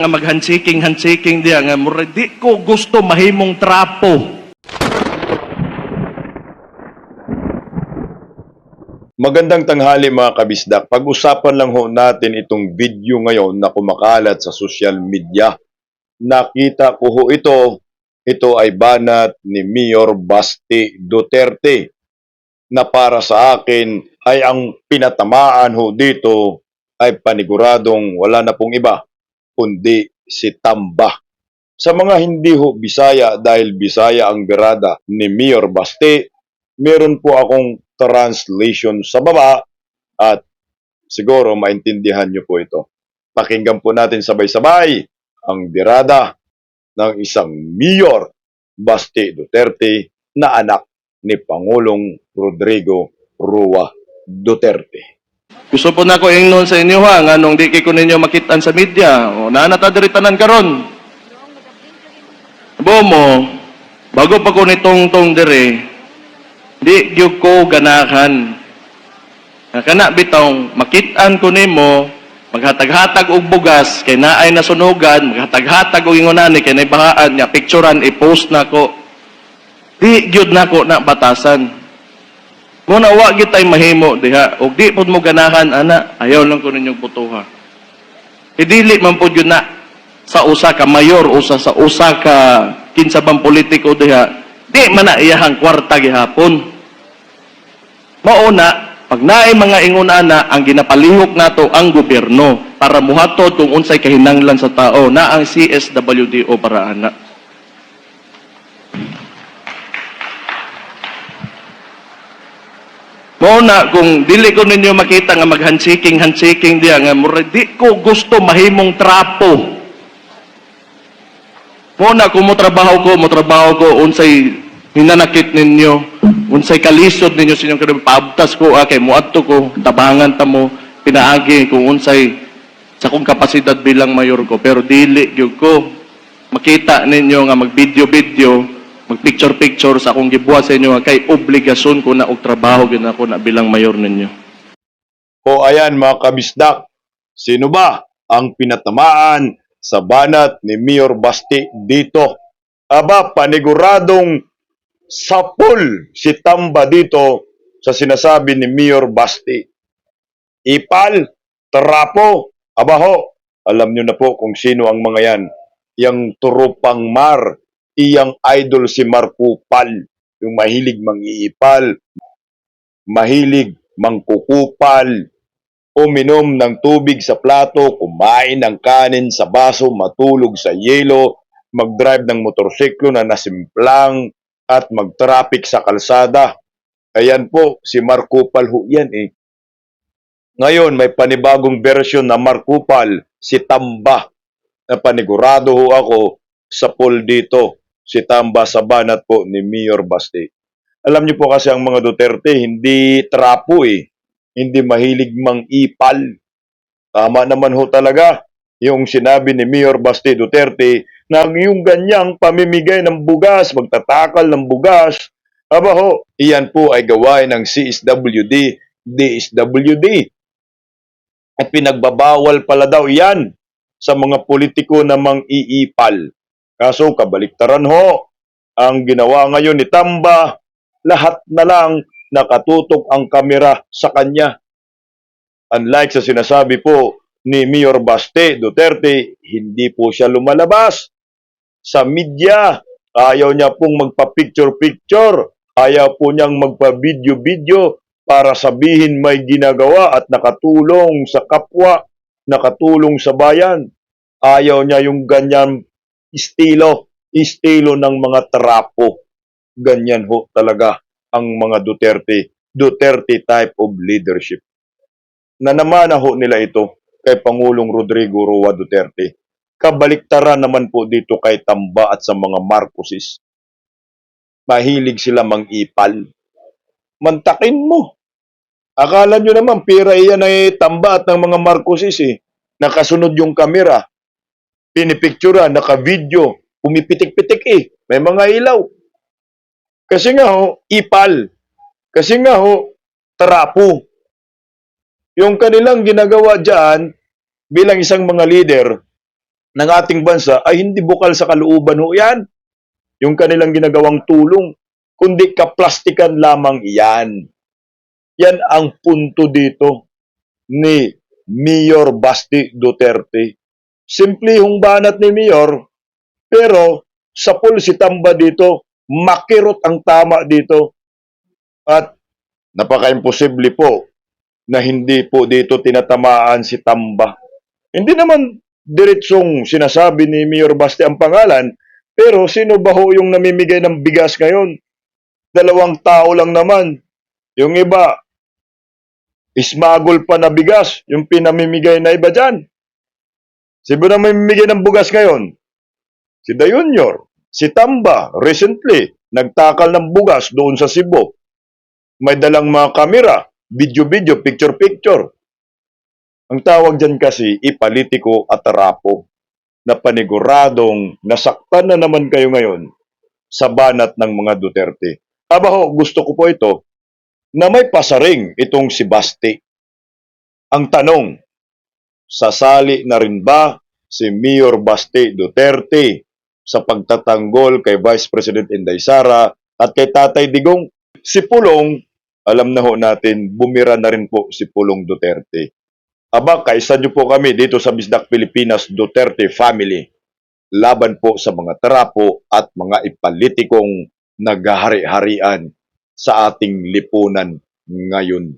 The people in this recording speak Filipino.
nga mag-handshaking diya nga mura di ko gusto mahimong trapo. Magandang tanghali mga kabisdak. Pag-usapan lang ho natin itong video ngayon na kumakalat sa social media. Nakita ko ho ito. Ito ay banat ni Mayor Basti Duterte na para sa akin ay ang pinatamaan ho dito ay paniguradong wala na pong iba kundi si Tamba. Sa mga hindi ho Bisaya, dahil Bisaya ang birada ni Mayor Basti, meron po akong translation sa baba at siguro maintindihan nyo po ito. Pakinggan po natin sabay-sabay ang birada ng isang Mayor Basti Duterte na anak ni Pangulong Rodrigo Roa Duterte. Gusto po na ko ingnon sa inyo ha, nga nung di ko ninyo makitaan sa media, o nanatadiritanan karon. Abo mo, bago pa ko nitong dire, di gyud ko ganahan. Kana bitong makitaan ko nimo, maghatag-hatag og bugas kay naay nasunugan, maghatag-hatag og ingonani kay naibahaan nya picturean i-post nako. Di gyud nako na batasan. Muna wa gitay mahimo diha ug di pud mo ganahan ana, ayaw lang ko ninyong putuha. Dili man pud yun na sa usa ka mayor usa sa usa ka kinsa bang politiko diha, di man na iyahang kwarta gihapon. Mauna, pag naay mga ingon-ana ang ginapalihok nato ang gobyerno para muhatod kung unsay kahinanglan sa tao na ang CSWDO para ana. Mauna, kung dili ko ninyo makita nga mag-handshaking diya nga mura di ko gusto mahimong trapo. Mauna, kung mo trabaho ko unsay hinanakit ninyo, unsay kalisod ninyo sa inyong kadang paabtas ko, kay muadto ko, tabangan ta mo, pinaagi kung unsay sa kong kapasidad bilang mayor ko. Pero dili gyud ko makita ninyo nga mag-video, mag-picture sa akong gibuhat sa inyo nga kay obligasyon ko na og trabaho gyud ako na bilang mayor ninyo. O ayan mga kabisdak, sino ba ang pinatamaan sa banat ni Mayor Basti dito? Aba, paniguradong sapul si Tamba dito sa sinasabi ni Mayor Basti. Ipal, trapo, abaho, alam nyo na po kung sino ang mga yan. Yang turupang mar, iyang idol si Markupal, yung mahilig mangiipal, mahilig mangkukupal, uminom ng tubig sa plato, kumain ng kanin sa baso, matulog sa yelo, mag-drive ng motorsiklo na nasimplang, at mag-traffic sa kalsada. Ayan po, si Markupal ho yan eh. Ngayon, may panibagong version na Markupal, si Tamba, na panigurado ho ako sa poll dito, si Tamba sa banat po ni Mayor Basti. Alam niyo po kasi ang mga Duterte, hindi trapo eh. Hindi mahilig mang-ipal. Tama naman ho talaga yung sinabi ni Mayor Basti Duterte na yung ganyang pamimigay ng bugas, magtatakal ng bugas, aba ho, iyan po ay gawain ng CSWD, DSWD. At pinagbabawal pala daw yan sa mga politiko na mang-iipal. Kaso kabaliktaran ho, ang ginawa ngayon ni Tamba, lahat na lang nakatutok ang kamera sa kanya. Unlike sa sinasabi po ni Mayor Basti Duterte, hindi po siya lumalabas sa media. Ayaw niya pong magpa-picture-picture. Ayaw po niyang magpa-video-video para sabihin may ginagawa at nakatulong sa kapwa, nakatulong sa bayan. Ayaw niya yung ganyan estilo ng mga trapo. Ganyan ho talaga ang mga Duterte. Duterte type of leadership. Nanamana ho nila ito kay Pangulong Rodrigo Roa Duterte. Kabaliktaran naman po dito kay Tamba at sa mga Marcoses. Mahilig sila mang-ipal. Mantakin mo. Akala nyo naman, pira iyan ay Tamba at ng mga Marcoses eh. Nakasunod yung kamera. Pinipictura, naka-video. Pumipitik-pitik eh. May mga ilaw. Kasi nga ho, ipal. Kasi nga ho, trapo. Yung kanilang ginagawa dyan, bilang isang mga leader, ng ating bansa ay hindi bukal sa kalooban ho yan, yung kanilang ginagawang tulong, kundi kaplastikan lamang yan. Yan ang punto dito ni Mayor Basti Duterte. Simple hong banat ni Mayor, pero sa si Tamba dito, makirot ang tama dito. At napaka-imposible po na hindi po dito tinatamaan si Tamba. Hindi naman diretsong sinasabi ni Mayor Basti ang pangalan, pero sino ba ho yung namimigay ng bigas ngayon? 2 tao lang naman. Yung iba, smuggle pa na bigas, yung pinamimigay na iba dyan. Sino na mamimigay ng bugas ngayon? Si Da Junior, si Tamba, recently, nagtakal ng bugas doon sa Cebu. May dalang mga kamera, video-video, picture-picture. Ang tawag dyan kasi, ipolitiko at rapo, na paniguradong nasaktan na naman kayo ngayon sa banat ng mga Duterte. Abaho, gusto ko po ito, na may pasaring itong si Basti. Ang tanong, sasali na rin ba si Mayor Basti Duterte sa pagtatanggol kay Vice President Inday Sara at kay Tatay Digong? Si Pulong, alam na ho natin, bumira na rin po si Pulong Duterte. Aba, kaisa niyo po kami dito sa Bisdak Pilipinas Duterte Family. Laban po sa mga tarapo at mga ipolitikong naghahari-harian sa ating lipunan ngayon.